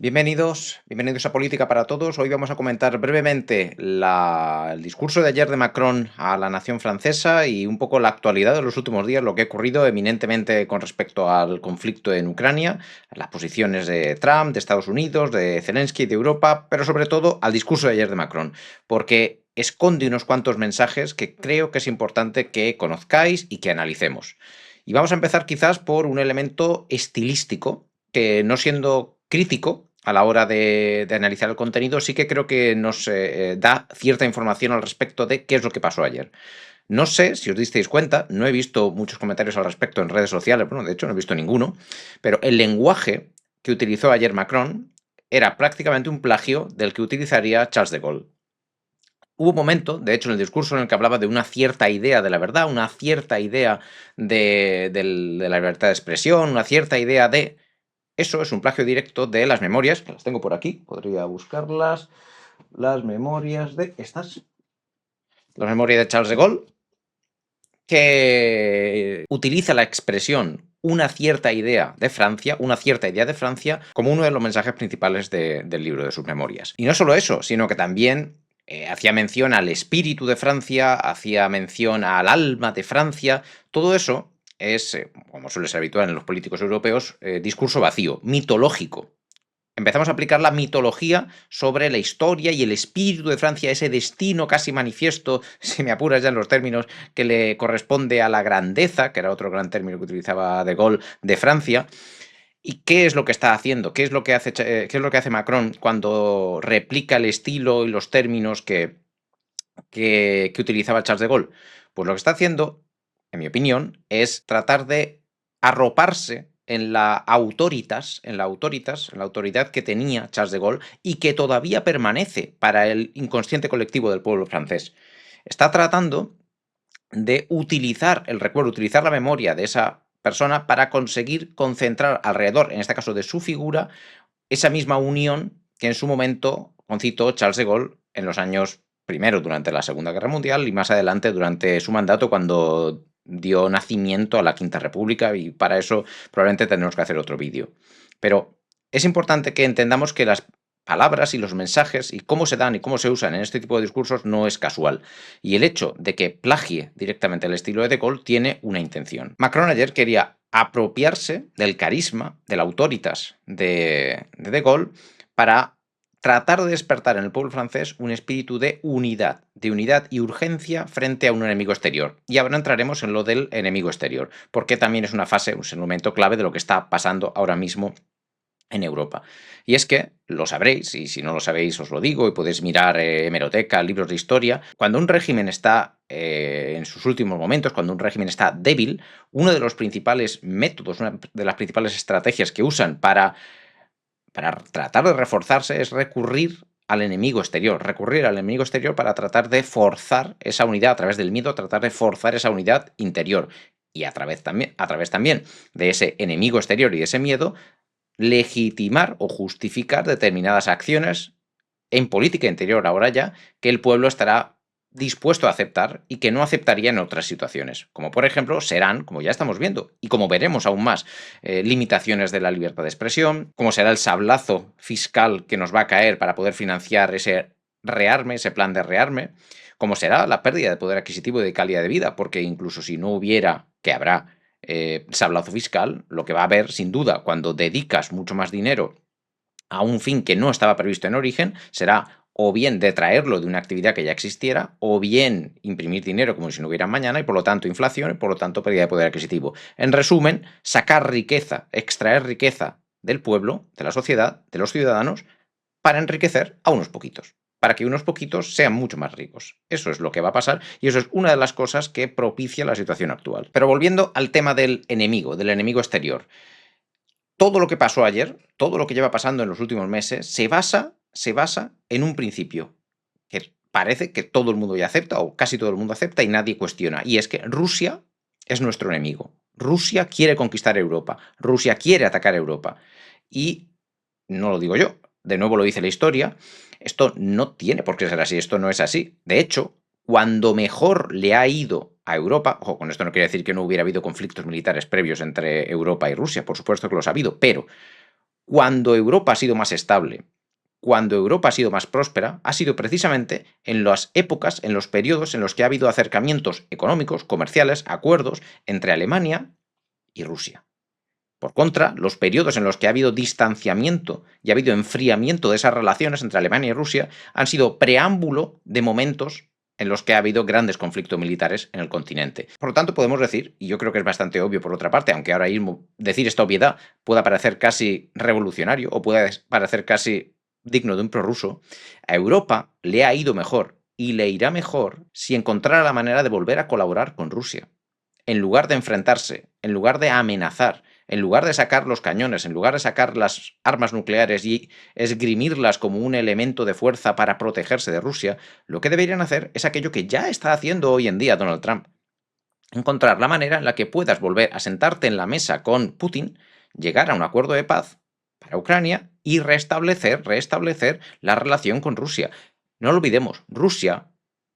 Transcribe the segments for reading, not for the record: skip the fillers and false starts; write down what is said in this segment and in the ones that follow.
Bienvenidos a Política para Todos. Hoy vamos a comentar brevemente el discurso de ayer de Macron a la nación francesa y un poco la actualidad de los últimos días, lo que ha ocurrido eminentemente con respecto al conflicto en Ucrania, las posiciones de Trump, de Estados Unidos, de Zelensky, de Europa, pero sobre todo al discurso de ayer de Macron, porque esconde unos cuantos mensajes que creo que es importante que conozcáis y que analicemos. Y vamos a empezar quizás por un elemento estilístico que, no siendo crítico a la hora de analizar el contenido, sí que creo que nos da cierta información al respecto de qué es lo que pasó ayer. No sé si os disteis cuenta, no he visto muchos comentarios al respecto en redes sociales, bueno, de hecho no he visto ninguno, pero el lenguaje que utilizó ayer Macron era prácticamente un plagio del que utilizaría Charles de Gaulle. Hubo un momento, de hecho, en el discurso en el que hablaba de una cierta idea de la verdad, una cierta idea de la libertad de expresión, una cierta idea de... Eso es un plagio directo de las memorias, que las tengo por aquí, podría buscarlas. Las memorias de estas. La memoria de Charles de Gaulle, que utiliza la expresión una cierta idea de Francia, como uno de los mensajes principales del libro de sus memorias. Y no solo eso, sino que también hacía mención al espíritu de Francia, hacía mención al alma de Francia. Todo eso es, como suele ser habitual en los políticos europeos, discurso vacío, mitológico. Empezamos a aplicar la mitología sobre la historia y el espíritu de Francia, ese destino casi manifiesto, si me apuras ya en los términos, que le corresponde a la grandeza, que era otro gran término que utilizaba de Gaulle, de Francia. ¿Y qué es lo que está haciendo? ¿Qué es lo que hace Macron cuando replica el estilo y los términos que utilizaba Charles de Gaulle? Pues lo que está haciendo, en mi opinión, es tratar de arroparse en la autoridad que tenía Charles de Gaulle y que todavía permanece para el inconsciente colectivo del pueblo francés. Está tratando de utilizar el recuerdo, utilizar la memoria de esa persona para conseguir concentrar alrededor, en este caso de su figura, esa misma unión que en su momento concitó Charles de Gaulle en los años primero durante la Segunda Guerra Mundial y más adelante durante su mandato cuando dio nacimiento a la Quinta República, y para eso probablemente tenemos que hacer otro vídeo. Pero es importante que entendamos que las palabras y los mensajes y cómo se dan y cómo se usan en este tipo de discursos no es casual. Y el hecho de que plagie directamente el estilo de Gaulle tiene una intención. Macron ayer quería apropiarse del carisma, del autoritas de Gaulle, para tratar de despertar en el pueblo francés un espíritu de unidad y urgencia frente a un enemigo exterior. Y ahora entraremos en lo del enemigo exterior, porque también es una fase, un momento clave de lo que está pasando ahora mismo en Europa. Y es que, lo sabréis, y si no lo sabéis os lo digo, y podéis mirar hemeroteca, libros de historia, cuando un régimen está en sus últimos momentos, cuando un régimen está débil, uno de los principales métodos, una de las principales estrategias que usan para tratar de reforzarse es recurrir al enemigo exterior, para tratar de forzar esa unidad a través del miedo, tratar de forzar esa unidad interior. Y a través también de ese enemigo exterior y de ese miedo, legitimar o justificar determinadas acciones en política interior ahora ya, que el pueblo estará dispuesto a aceptar y que no aceptaría en otras situaciones, como por ejemplo serán, como ya estamos viendo y como veremos aún más, limitaciones de la libertad de expresión, como será el sablazo fiscal que nos va a caer para poder financiar ese rearme, ese plan de rearme, como será la pérdida de poder adquisitivo y de calidad de vida, porque incluso si no hubiera, que habrá, sablazo fiscal, lo que va a haber sin duda cuando dedicas mucho más dinero a un fin que no estaba previsto en origen será o bien detraerlo de una actividad que ya existiera, o bien imprimir dinero como si no hubiera mañana y por lo tanto inflación y por lo tanto pérdida de poder adquisitivo. En resumen, sacar riqueza, extraer riqueza del pueblo, de la sociedad, de los ciudadanos, para enriquecer a unos poquitos, para que unos poquitos sean mucho más ricos. Eso es lo que va a pasar y eso es una de las cosas que propicia la situación actual. Pero volviendo al tema del enemigo exterior, todo lo que pasó ayer, todo lo que lleva pasando en los últimos meses, se basa en un principio que parece que todo el mundo ya acepta, o casi todo el mundo acepta, y nadie cuestiona. Y es que Rusia es nuestro enemigo. Rusia quiere conquistar Europa. Rusia quiere atacar Europa. Y no lo digo yo, de nuevo lo dice la historia. Esto no tiene por qué ser así, esto no es así. De hecho, cuando mejor le ha ido a Europa, ojo, con esto no quiere decir que no hubiera habido conflictos militares previos entre Europa y Rusia, por supuesto que los ha habido, pero Cuando Europa ha sido más estable, cuando Europa ha sido más próspera, ha sido precisamente en las épocas, en los periodos en los que ha habido acercamientos económicos, comerciales, acuerdos entre Alemania y Rusia. Por contra, los periodos en los que ha habido distanciamiento y ha habido enfriamiento de esas relaciones entre Alemania y Rusia han sido preámbulo de momentos en los que ha habido grandes conflictos militares en el continente. Por lo tanto, podemos decir, y yo creo que es bastante obvio por otra parte, aunque ahora mismo decir esta obviedad pueda parecer casi revolucionario o pueda parecer casi digno de un prorruso, a Europa le ha ido mejor y le irá mejor si encontrara la manera de volver a colaborar con Rusia. En lugar de enfrentarse, en lugar de amenazar, en lugar de sacar los cañones, en lugar de sacar las armas nucleares y esgrimirlas como un elemento de fuerza para protegerse de Rusia, lo que deberían hacer es aquello que ya está haciendo hoy en día Donald Trump. Encontrar la manera en la que puedas volver a sentarte en la mesa con Putin, llegar a un acuerdo de paz para Ucrania y restablecer la relación con Rusia. No lo olvidemos, Rusia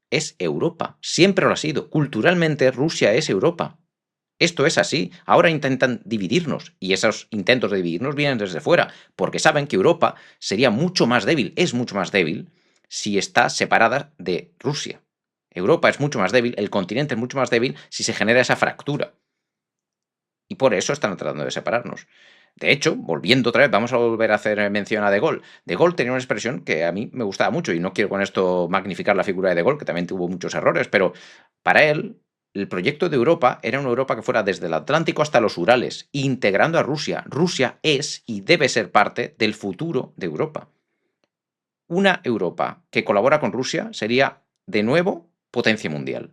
es Europa, siempre lo ha sido. Culturalmente Rusia es Europa. Esto es así. Ahora intentan dividirnos y esos intentos de dividirnos vienen desde fuera, porque saben que Europa sería mucho más débil, es mucho más débil, si está separada de Rusia. Europa es mucho más débil, el continente es mucho más débil si se genera esa fractura. Y por eso están tratando de separarnos. De hecho, volviendo otra vez, vamos a volver a hacer mención a De Gaulle. De Gaulle tenía una expresión que a mí me gustaba mucho, y no quiero con esto magnificar la figura de Gaulle, que también tuvo muchos errores, pero para él, el proyecto de Europa era una Europa que fuera desde el Atlántico hasta los Urales, integrando a Rusia. Rusia es y debe ser parte del futuro de Europa. Una Europa que colabora con Rusia sería, de nuevo, potencia mundial.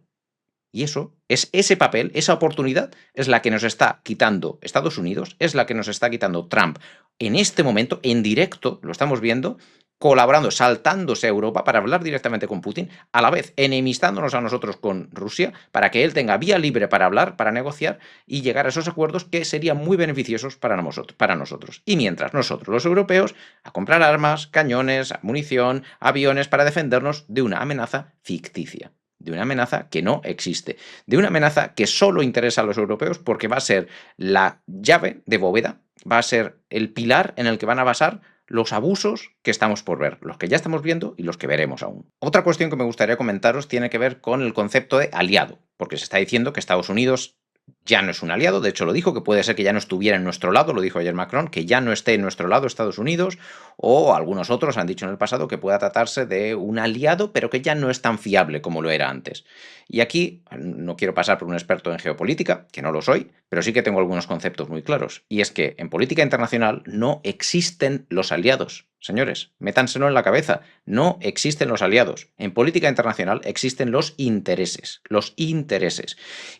Y eso es ese papel, esa oportunidad, es la que nos está quitando Estados Unidos, es la que nos está quitando Trump. En este momento, en directo, lo estamos viendo, colaborando, saltándose a Europa para hablar directamente con Putin, a la vez enemistándonos a nosotros con Rusia, para que él tenga vía libre para hablar, para negociar y llegar a esos acuerdos que serían muy beneficiosos para nosotros. Y mientras nosotros, los europeos, a comprar armas, cañones, munición, aviones para defendernos de una amenaza ficticia, de una amenaza que no existe, de una amenaza que solo interesa a los europeos porque va a ser la llave de bóveda, va a ser el pilar en el que van a basar los abusos que estamos por ver, los que ya estamos viendo y los que veremos aún. Otra cuestión que me gustaría comentaros tiene que ver con el concepto de aliado, porque se está diciendo que Estados Unidos ya no es un aliado, de hecho lo dijo, que puede ser que ya no estuviera en nuestro lado, lo dijo ayer Macron, que ya no esté en nuestro lado Estados Unidos, o algunos otros han dicho en el pasado que pueda tratarse de un aliado, pero que ya no es tan fiable como lo era antes. Y aquí no quiero pasar por un experto en geopolítica, que no lo soy, pero sí que tengo algunos conceptos muy claros, y es que en política internacional no existen los aliados. Señores, métanselo en la cabeza, no existen los aliados. En política internacional existen los intereses,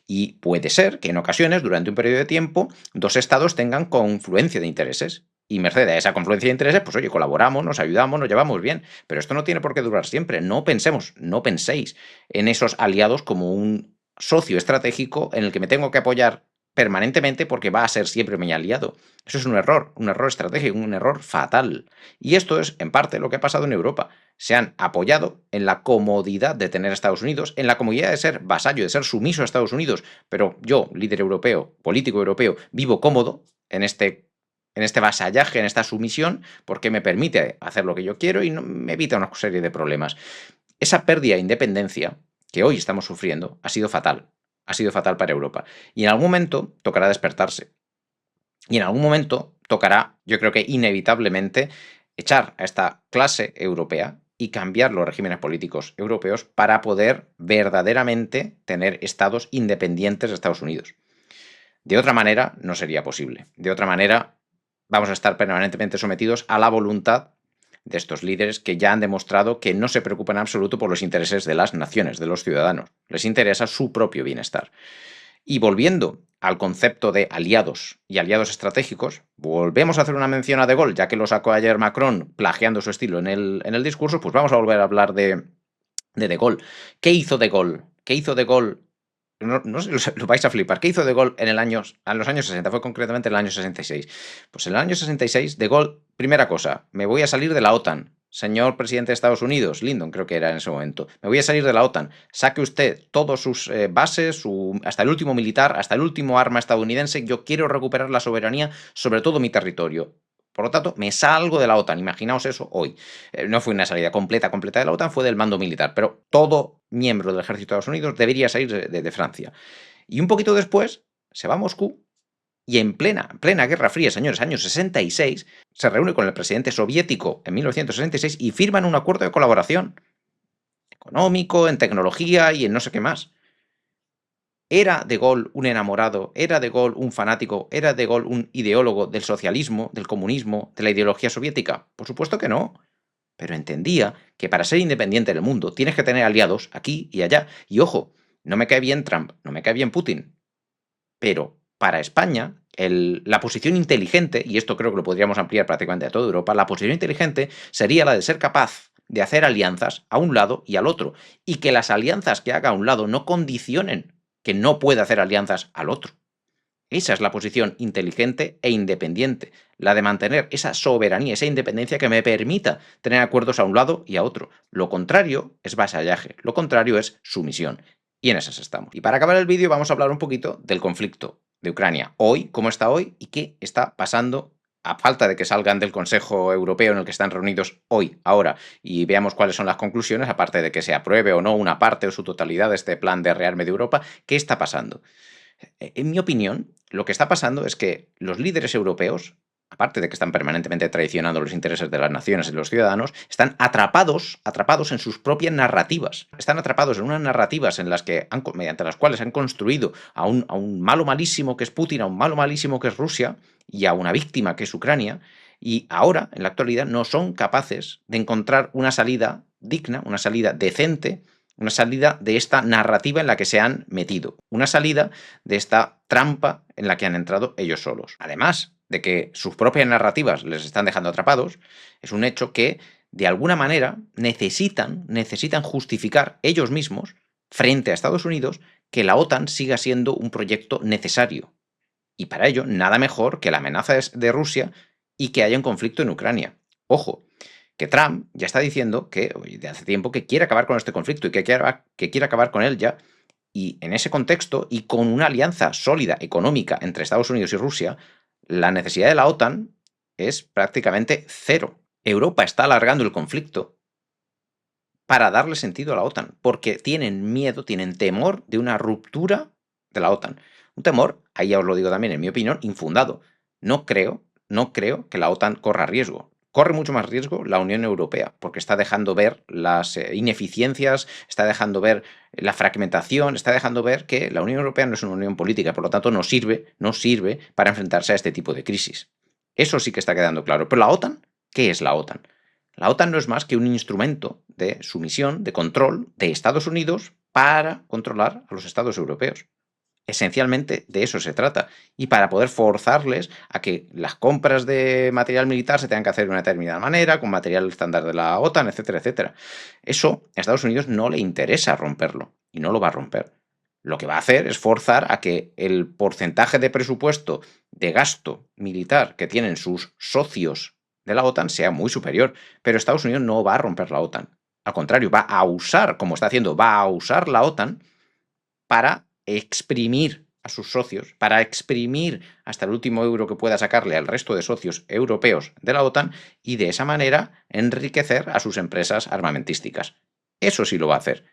y puede ser que en ocasiones, durante un periodo de tiempo, dos estados tengan confluencia de intereses. Y merced a esa confluencia de intereses, pues oye, colaboramos, nos ayudamos, nos llevamos bien. Pero esto no tiene por qué durar siempre. No penséis en esos aliados como un socio estratégico en el que me tengo que apoyar permanentemente porque va a ser siempre mi aliado. Eso es un error estratégico, un error fatal. Y esto es, en parte, lo que ha pasado en Europa. Se han apoyado en la comodidad de tener a Estados Unidos, en la comodidad de ser vasallo, de ser sumiso a Estados Unidos. Pero yo, líder europeo, político europeo, vivo cómodo en este vasallaje, en esta sumisión, porque me permite hacer lo que yo quiero y no, me evita una serie de problemas. Esa pérdida de independencia que hoy estamos sufriendo ha sido fatal para Europa. Y en algún momento tocará despertarse. Y en algún momento tocará, yo creo que inevitablemente, echar a esta clase europea y cambiar los regímenes políticos europeos para poder verdaderamente tener estados independientes de Estados Unidos. De otra manera, no sería posible. De otra manera, vamos a estar permanentemente sometidos a la voluntad de estos líderes que ya han demostrado que no se preocupan en absoluto por los intereses de las naciones, de los ciudadanos. Les interesa su propio bienestar. Y volviendo al concepto de aliados y aliados estratégicos, volvemos a hacer una mención a De Gaulle, ya que lo sacó ayer Macron plagiando su estilo en el discurso, pues vamos a volver a hablar de De Gaulle. ¿Qué hizo De Gaulle? ¿Qué hizo De Gaulle? No sé, lo vais a flipar. ¿Qué hizo De Gaulle en los años 60? Fue concretamente en el año 66. Pues en el año 66, De Gaulle, primera cosa, me voy a salir de la OTAN. Señor presidente de Estados Unidos, Lyndon creo que era en ese momento, me voy a salir de la OTAN. Saque usted todos sus bases, hasta el último militar, hasta el último arma estadounidense. Yo quiero recuperar la soberanía sobre todo mi territorio. Por lo tanto, me salgo de la OTAN. Imaginaos eso hoy. No fue una salida completa de la OTAN, fue del mando militar, pero todo miembro del ejército de Estados Unidos debería salir de Francia. Y un poquito después se va a Moscú y en plena Guerra Fría, señores, años 66, se reúne con el presidente soviético en 1966 y firman un acuerdo de colaboración económico, en tecnología y en no sé qué más. ¿Era De Gaulle un enamorado? ¿Era De Gaulle un fanático? ¿Era De Gaulle un ideólogo del socialismo, del comunismo, de la ideología soviética? Por supuesto que no. Pero entendía que para ser independiente del mundo tienes que tener aliados aquí y allá. Y ojo, no me cae bien Trump, no me cae bien Putin. Pero para España, la posición inteligente, y esto creo que lo podríamos ampliar prácticamente a toda Europa, la posición inteligente sería la de ser capaz de hacer alianzas a un lado y al otro. Y que las alianzas que haga a un lado no condicionen que no pueda hacer alianzas al otro. Esa es la posición inteligente e independiente, la de mantener esa soberanía, esa independencia que me permita tener acuerdos a un lado y a otro. Lo contrario es vasallaje, lo contrario es sumisión. Y en esas estamos. Y para acabar el vídeo vamos a hablar un poquito del conflicto de Ucrania. Hoy, cómo está hoy y qué está pasando a falta de que salgan del Consejo Europeo en el que están reunidos hoy, ahora, y veamos cuáles son las conclusiones, aparte de que se apruebe o no una parte o su totalidad de este plan de rearme de Europa, ¿qué está pasando? En mi opinión, lo que está pasando es que los líderes europeos, aparte de que están permanentemente traicionando los intereses de las naciones y los ciudadanos, están atrapados en sus propias narrativas. Están atrapados en unas narrativas en las que mediante las cuales han construido a un malo malísimo que es Putin, a un malo malísimo que es Rusia y a una víctima que es Ucrania. Y ahora, en la actualidad, no son capaces de encontrar una salida digna, una salida decente, una salida de esta narrativa en la que se han metido, una salida de esta trampa en la que han entrado ellos solos. Además de que sus propias narrativas les están dejando atrapados, es un hecho que de alguna manera necesitan justificar ellos mismos frente a Estados Unidos que la OTAN siga siendo un proyecto necesario. Y para ello, nada mejor que la amenaza de Rusia y que haya un conflicto en Ucrania. Ojo, que Trump ya está diciendo que de hace tiempo que quiere acabar con este conflicto y que quiere acabar con él ya. Y en ese contexto, y con una alianza sólida económica entre Estados Unidos y Rusia, la necesidad de la OTAN es prácticamente cero. Europa está alargando el conflicto para darle sentido a la OTAN, porque tienen miedo, tienen temor de una ruptura de la OTAN. Un temor, ahí ya os lo digo también, en mi opinión, infundado. No creo que la OTAN corra riesgo. Corre mucho más riesgo la Unión Europea, porque está dejando ver las ineficiencias, está dejando ver la fragmentación, está dejando ver que la Unión Europea no es una unión política, por lo tanto no sirve para enfrentarse a este tipo de crisis. Eso sí que está quedando claro. Pero la OTAN, ¿qué es la OTAN? La OTAN no es más que un instrumento de sumisión, de control de Estados Unidos para controlar a los estados europeos. Esencialmente de eso se trata. Y para poder forzarles a que las compras de material militar se tengan que hacer de una determinada manera, con material estándar de la OTAN, etcétera, etcétera. Eso a Estados Unidos no le interesa romperlo y no lo va a romper. Lo que va a hacer es forzar a que el porcentaje de presupuesto de gasto militar que tienen sus socios de la OTAN sea muy superior. Pero Estados Unidos no va a romper la OTAN. Al contrario, va a usar, como está haciendo, va a usar la OTAN para exprimir a sus socios, para exprimir hasta el último euro que pueda sacarle al resto de socios europeos de la OTAN y de esa manera enriquecer a sus empresas armamentísticas. Eso sí lo va a hacer.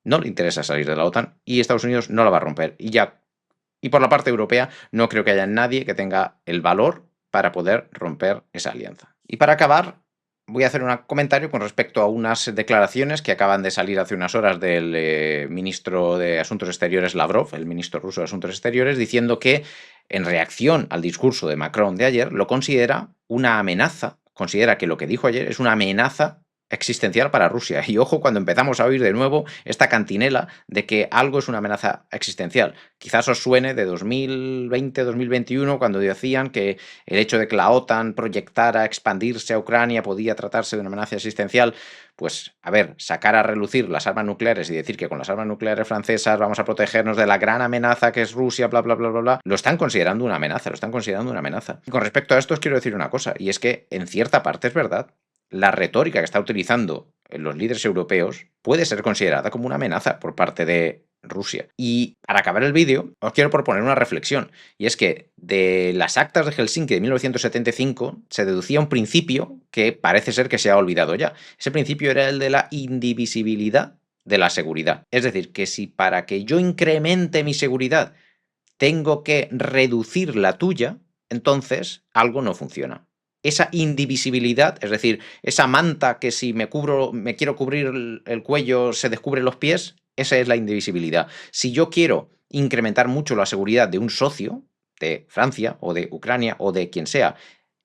No le interesa salir de la OTAN y Estados Unidos no la va a romper. Y por la parte europea no creo que haya nadie que tenga el valor para poder romper esa alianza. Y para acabar, voy a hacer un comentario con respecto a unas declaraciones que acaban de salir hace unas horas del ministro de Asuntos Exteriores Lavrov, el ministro ruso de Asuntos Exteriores, diciendo que en reacción al discurso de Macron de ayer lo considera una amenaza, considera que lo que dijo ayer es una amenaza existencial para Rusia. Y ojo cuando empezamos a oír de nuevo esta cantinela de que algo es una amenaza existencial. Quizás os suene de 2020-2021 cuando decían que el hecho de que la OTAN proyectara expandirse a Ucrania podía tratarse de una amenaza existencial. Pues, a ver, sacar a relucir las armas nucleares y decir que con las armas nucleares francesas vamos a protegernos de la gran amenaza que es Rusia, bla, bla, bla, bla, bla, lo están considerando una amenaza, lo están considerando una amenaza. Y con respecto a esto os quiero decir una cosa, y es que en cierta parte es verdad. La retórica que está utilizando los líderes europeos puede ser considerada como una amenaza por parte de Rusia. Y para acabar el vídeo, os quiero proponer una reflexión, y es que de las actas de Helsinki de 1975 se deducía un principio que parece ser que se ha olvidado ya. Ese principio era el de la indivisibilidad de la seguridad. Es decir, que si para que yo incremente mi seguridad tengo que reducir la tuya, entonces algo no funciona. Esa indivisibilidad, es decir, esa manta que si me quiero cubrir el cuello, se descubren los pies, esa es la indivisibilidad. Si yo quiero incrementar mucho la seguridad de un socio, de Francia o de Ucrania o de quien sea,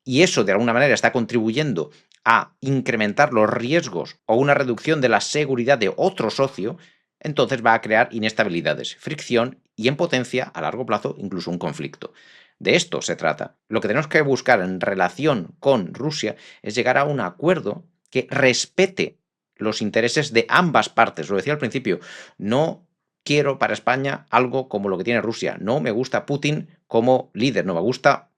y eso de alguna manera está contribuyendo a incrementar los riesgos o una reducción de la seguridad de otro socio, entonces va a crear inestabilidades, fricción y en potencia, a largo plazo, incluso un conflicto. De esto se trata. Lo que tenemos que buscar en relación con Rusia es llegar a un acuerdo que respete los intereses de ambas partes. Lo decía al principio, no quiero para España algo como lo que tiene Rusia. No me gusta Putin como líder, no me gusta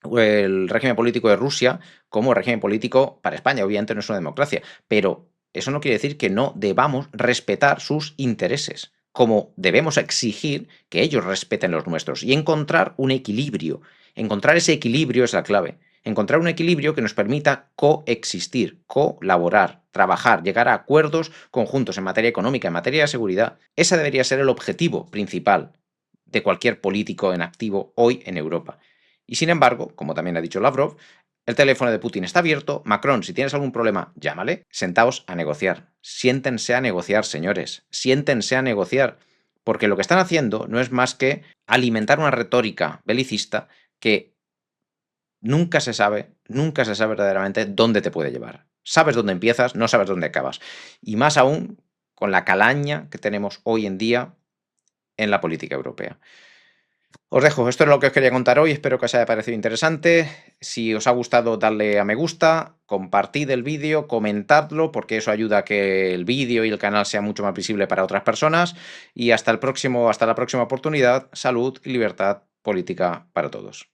el régimen político de Rusia como régimen político para España. Obviamente no es una democracia, pero eso no quiere decir que no debamos respetar sus intereses, como debemos exigir que ellos respeten los nuestros y encontrar un equilibrio. Encontrar ese equilibrio es la clave. Encontrar un equilibrio que nos permita coexistir, colaborar, trabajar, llegar a acuerdos conjuntos en materia económica, en materia de seguridad. Ese debería ser el objetivo principal de cualquier político en activo hoy en Europa. Y sin embargo, como también ha dicho Lavrov, el teléfono de Putin está abierto. Macron, si tienes algún problema, llámale. Sentaos a negociar. Siéntense a negociar, señores. Siéntense a negociar. Porque lo que están haciendo no es más que alimentar una retórica belicista que nunca se sabe verdaderamente dónde te puede llevar. Sabes dónde empiezas, no sabes dónde acabas. Y más aún con la calaña que tenemos hoy en día en la política europea. Os dejo, esto es lo que os quería contar hoy, espero que os haya parecido interesante. Si os ha gustado, darle a me gusta, compartid el vídeo, comentadlo, porque eso ayuda a que el vídeo y el canal sea mucho más visible para otras personas. Y hasta la próxima oportunidad, salud y libertad política para todos.